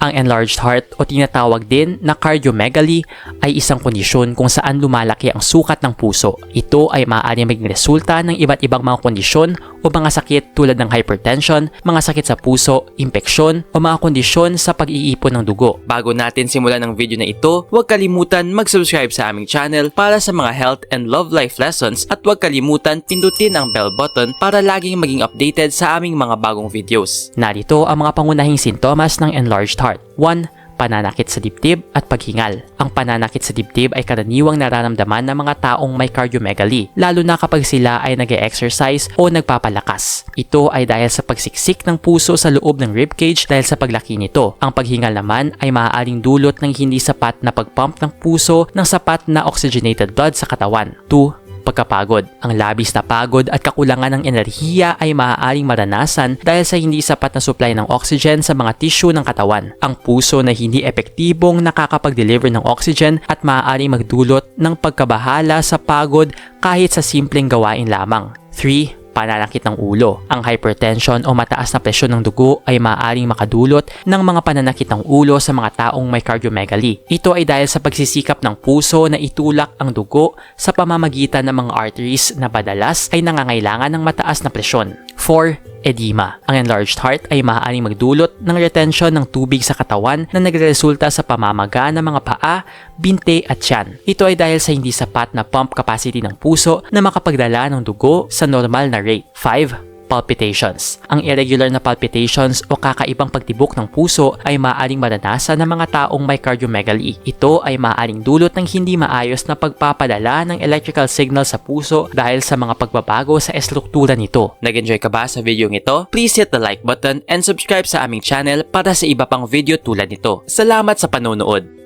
Ang enlarged heart o tinatawag din na cardiomegaly ay isang kondisyon kung saan lumalaki ang sukat ng puso. Ito ay maaaring maging resulta ng iba't ibang mga kondisyon o mga sakit tulad ng hypertension, mga sakit sa puso, impeksyon o mga kondisyon sa pag-iipon ng dugo. Bago natin simulan ang video na ito, huwag kalimutan mag-subscribe sa aming channel para sa mga health and love life lessons at huwag kalimutan pindutin ang bell button para laging maging updated sa aming mga bagong videos. Narito ang mga pangunahing sintomas ng enlarged heart. 1. Pananakit sa dibdib at paghingal. Ang pananakit sa dibdib ay karaniwang nararamdaman ng mga taong may cardiomegaly, lalo na kapag sila ay nag-e-exercise o nagpapalakas. Ito ay dahil sa pagsiksik ng puso sa loob ng ribcage dahil sa paglaki nito. Ang paghingal naman ay maaaring dulot ng hindi sapat na pagpump ng puso ng sapat na oxygenated blood sa katawan. 2. Pagkapagod. Ang labis na pagod at kakulangan ng enerhiya ay maaaring maranasan dahil sa hindi sapat na supply ng oxygen sa mga tissue ng katawan. Ang puso na hindi epektibong nakakapag-deliver ng oxygen at maaaring magdulot ng pagkabahala sa pagod kahit sa simpleng gawain lamang. 3. Pananakit ng ulo. Ang hypertension o mataas na presyon ng dugo ay maaaring makadulot ng mga pananakit ng ulo sa mga taong may cardiomegaly. Ito ay dahil sa pagsisikap ng puso na itulak ang dugo sa pamamagitan ng mga arteries na madalas ay nangangailangan ng mataas na presyon. 4. Edema. Ang enlarged heart ay maaaring magdulot ng retention ng tubig sa katawan na nagreresulta sa pamamaga ng mga paa, binte at tiyan. Ito ay dahil sa hindi sapat na pump capacity ng puso na makapagdala ng dugo sa normal na rate. 5. Palpitations. Ang irregular na palpitations o kakaibang pagtibok ng puso ay maaaring maranasan ng mga taong may cardiomegaly. Ito ay maaaring dulot ng hindi maayos na pagpapadala ng electrical signal sa puso dahil sa mga pagbabago sa estruktura nito. Nag-enjoy ka ba sa video ito? Please hit the like button and subscribe sa aming channel para sa iba pang video tulad nito. Salamat sa panonood!